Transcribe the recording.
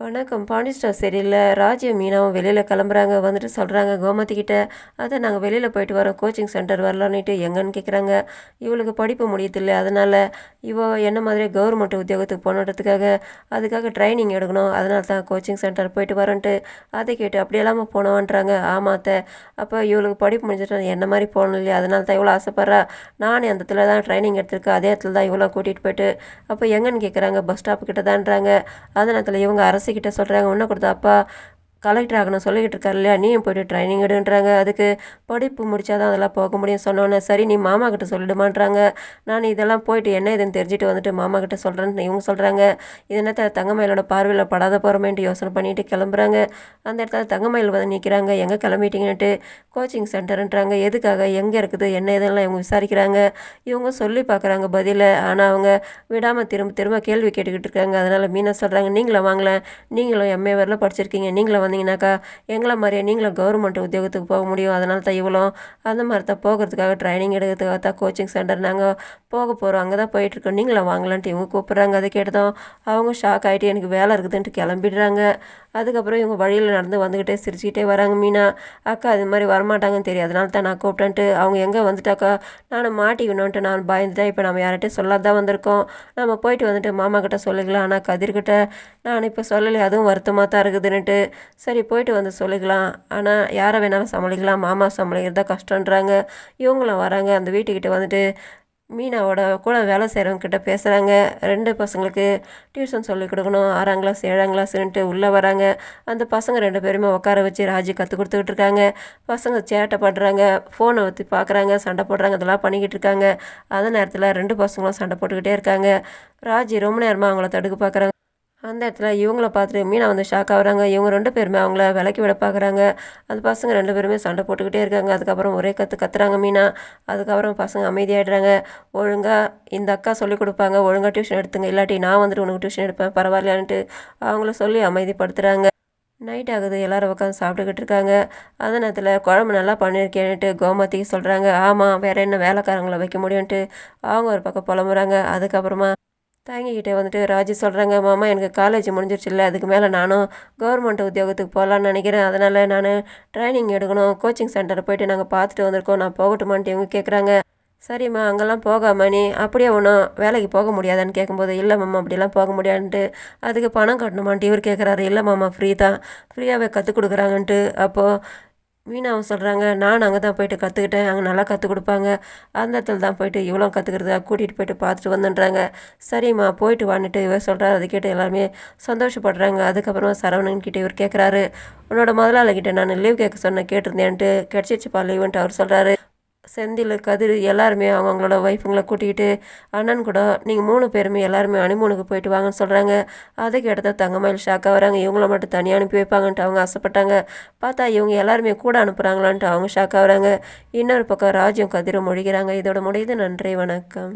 வணக்கம். பாண்டி ஸ்டோர் சரியில்ல. ராஜியும் மீனாவும் வெளியில கிளம்புறாங்க. வந்துட்டு சொல்றாங்க கோமதி கிட்ட, "அத நாங்க வெளியில போயிட்டு வரோம். கோச்சிங் சென்டர் வரலான்னுட்டு." எங்கன்னு கேட்குறாங்க. இவளுக்கு படிப்பு முடியுதில்ல. அதனால இவ என்ன மாதிரியே கவர்மெண்ட் உத்தியோகத்துக்கு போகணுன்றதுக்காக, அதுக்காக ட்ரைனிங் எடுக்கணும். அதனால தான் கோச்சிங் சென்டர் போயிட்டு வரேன்ட்டு, அதை கேட்டு அப்படியெல்லாமா போனவான்றாங்க. ஆமா அத்த. அப்போ இவளுக்கு படிப்பு முடிஞ்சிட்டா என்ன மாரி போகணும் இல்லையா? அதனால தான் இவ்வளோ ஆசைப்படுறா. நானே அந்த இடத்துல தான் ட்ரைனிங் எடுத்திருக்கேன். அதே இடத்துல தான் இவ்வளோ கூட்டிகிட்டு போயிட்டு, அப்போ எங்கன்னு கேட்குறாங்க. பஸ் ஸ்டாப் கிட்ட தான்றாங்க. அந்த நேரத்தில் இவங்க அரசுகிட்ட சொல்கிறாங்க, இன்னும் கொடுத்தா அப்பா கலெக்டர் ஆகணும் சொல்லிக்கிட்டு இருக்காரு இல்லையா, நீயும் போய்ட்டு ட்ரைனிங் எடுன்றாங்க. அதுக்கு படிப்பு முடித்தா தான் அதெல்லாம் போக முடியும் சொன்னோன்னே, சரி நீ மாமா கிட்ட சொல்லிடுமான்றாங்க. நான் இதெல்லாம் போயிட்டு என்ன இதுன்னு தெரிஞ்சுட்டு வந்துட்டு மாமா கிட்ட சொல்கிறேன்னு இவங்க சொல்கிறாங்க. இது என்னத்த தங்கமயிலோட பார்வையில் படாத போகிறோமேன்ட்டு யோசனை பண்ணிட்டு கிளம்புறாங்க. அந்த இடத்துல தங்கமயில் வந்து நிற்கிறாங்க. எங்கே கிளம்பிட்டீங்கன்னுட்டு. கோச்சிங் சென்டருன்றாங்க. எதுக்காக, எங்கே இருக்குது, என்ன இதெல்லாம் இவங்க விசாரிக்கிறாங்க. இவங்க சொல்லி பார்க்குறாங்க பதிலை. ஆனால் அவங்க விடாமல் திரும்ப திரும்ப கேள்வி கேட்டுக்கிட்டு இருக்காங்க. அதனால் மீனா சொல்கிறாங்க, நீங்களும் வாங்கலேன், நீங்களும் எம்ஏ வரல படிச்சிருக்கீங்க, நீங்களும் வந்தீங்கன்னாக்கா எங்களை மாதிரியே நீங்களும் கவர்மெண்ட் உத்தியோகத்துக்கு போக முடியும். அதனால தான் இவ்வளோ அந்த மாதிரி தான் போகிறதுக்காக ட்ரைனிங் எடுக்கிறதுக்காக தான் கோச்சிங் சென்டர் நாங்கள் போக போகிறோம், அங்கே தான் போயிட்டுருக்கோம், நீங்களும் வாங்கலான்ட்டு இவங்க கூப்பிட்றாங்க. அதை கேட்டதும் அவங்க ஷாக் ஆகிட்டு எனக்கு வேலை இருக்குதுன்ட்டு கிளம்பிடுறாங்க. அதுக்கப்புறம் இவங்க வழியில் நடந்து வந்துக்கிட்டே சிரிச்சுக்கிட்டே வராங்க. மீனா, அக்கா அது மாதிரி வரமாட்டாங்கன்னு தெரியும், அதனால தான் நான் கூப்பிட்டேன்ட்டு. அவங்க எங்கே வந்துட்டாக்கா நான் மாட்டிக்கணுன்ட்டு நான் பயந்துட்டேன். இப்போ நம்ம யார்கிட்டையும் சொல்லாத தான் வந்திருக்கோம், நம்ம போயிட்டு வந்துட்டு மாமா கிட்ட சொல்லிக்கலாம். ஆனால் கதிர்கிட்ட நான் இப்போ சொல்லலை, அதுவும் வருத்தமாக தான் இருக்குதுன்னுட்டு. சரி போயிட்டு வந்து சொல்லிக்கலாம், ஆனால் யாரை வேணாலும் சமாளிக்கலாம், மாமா சமாளிக்கிறது தான் கஷ்டன்றாங்க. இவங்களும் வராங்க. அந்த வீட்டுக்கிட்ட வந்துட்டு மீனாவோட கூட வேலை செய்கிறவங்கக்கிட்ட பேசுகிறாங்க. 2 பசங்களுக்கு டியூஷன் சொல்லிக் கொடுக்கணும், 6ஆம் கிளாஸ் 7ஆம் கிளாஸ்ன்ட்டு உள்ளே வராங்க. அந்த பசங்க 2 பேருமே உட்கார வச்சு ராஜி கற்றுக் கொடுத்துக்கிட்டு இருக்காங்க. பசங்க சேட்டை பண்ணுறாங்க, ஃபோனை ஊற்றி பார்க்குறாங்க, சண்டை போடுறாங்க, இதெல்லாம் பண்ணிக்கிட்டு இருக்காங்க. அந்த நேரத்தில் 2 பசங்களும் சண்டை போட்டுக்கிட்டே இருக்காங்க. ராஜி ரொம்ப நேரமாக அவங்கள தடுக்க பார்க்குறாங்க. அந்த இடத்துல இவங்கள பார்த்துட்டு மீனா வந்து ஷாக் ஆகுறாங்க. இவங்க 2 பேருமே அவங்கள விலக்கி விட பார்க்குறாங்க. அந்த பசங்க 2 பேருமே சண்டை போட்டுக்கிட்டே இருக்காங்க. அதுக்கப்புறம் ஒரே கத்துறாங்க மீனா. அதுக்கப்புறம் பசங்க அமைதியாகிடுறாங்க. ஒழுங்காக இந்த அக்கா சொல்லிக் கொடுப்பாங்க, ஒழுங்காக டியூஷன் எடுத்துங்க, இல்லாட்டி நான் வந்துட்டு உனக்கு டியூஷன் எடுப்பேன் பரவாயில்லையான்ட்டு அவங்கள சொல்லி அமைதிப்படுத்துகிறாங்க. நைட் ஆகுது. எல்லோரும் உட்காந்து சாப்பிட்டுக்கிட்டு இருக்காங்க. அந்த நேரத்தில் குழம்பு நல்லா பண்ணியிருக்கேன்ட்டு கோமதி சொல்கிறாங்க. ஆமாம், வேறு என்ன வேலைக்காரங்களை வைக்க முடியும்ன்ட்டு அவங்க ஒரு பக்கம் புலம்புறாங்க. அதுக்கப்புறமா தாங்கிக்கிட்டே வந்துட்டு ராஜி சொல்கிறாங்க, மாமா எனக்கு காலேஜ் முடிஞ்சிருச்சுல்ல, அதுக்கு மேலே நானும் கவர்மெண்ட் உத்தியோகத்துக்கு போகலான்னு நினைக்கிறேன், அதனால் நான் ட்ரைனிங் எடுக்கணும், கோச்சிங் சென்டரை போயிட்டு நாங்கள் பார்த்துட்டு வந்திருக்கோம், நான் போகட்டுமான்ட்டு இவங்க கேட்குறாங்க. சரிம்மா, அங்கெல்லாம் போகாம நீ அப்படியே ஒன்றும் வேலைக்கு போக முடியாதான்னு கேட்கும்போது, இல்லை மாமா அப்படிலாம் போக முடியாதுன்ட்டு. அதுக்கு பணம் கட்டணுமான்ட்டு இவர் கேட்குறாரு. இல்லை மாமா ஃப்ரீ தான், ஃப்ரீயாகவே கற்றுக் கொடுக்குறாங்கன்ட்டு. அப்போது மீனாவும் சொல்கிறாங்க, நான் அங்கே தான் போயிட்டு கற்றுக்கிட்டேன், அங்கே நல்லா கற்றுக் கொடுப்பாங்க, அந்த இடத்துல தான் போயிட்டு இவ்வளோ கற்றுக்கிறதுக்காக கூட்டிகிட்டு போயிட்டு பார்த்துட்டு வந்துன்றாங்க. சரிம்மா போயிட்டு வான்னுட்டு இவர் சொல்கிறார். அதை கேட்டு எல்லாருமே சந்தோஷப்படுறாங்க. அதுக்கப்புறமா சரவணன் கிட்டே இவர் கேட்குறாரு, உன்னோட முதலாளிகிட்ட நான் லீவ் கேட்க சொன்னேன், கேட்டிருந்தேன்ட்டு, கிடச்சிச்சுப்பா லீவுன்ட்டு அவர் சொல்கிறாரு. செந்தில், கதிர் எல்லாருமே அவங்களோட ஒய்ஃபுங்களை கூட்டிகிட்டு அண்ணன் கூட நீங்கள் 3 பேருமே எல்லாருமே ஹனிமூனுக்கு போயிட்டு வாங்கன்னு சொல்கிறாங்க. அதை கேட்டதான் தங்கமயில் ஷாக்காக வராங்க. இவங்கள மட்டும் தனியாக அனுப்பி வைப்பாங்கன்ட்டு அவங்க ஆசைப்பட்டாங்க. பார்த்தா இவங்க எல்லாருமே கூட அனுப்புகிறாங்களான்ட்டு அவங்க ஷாக்காக வராங்க. இன்னொரு பக்கம் ராஜும் கதிரும் மொழிகிறாங்க. இதோட முடியுது. நன்றி, வணக்கம்.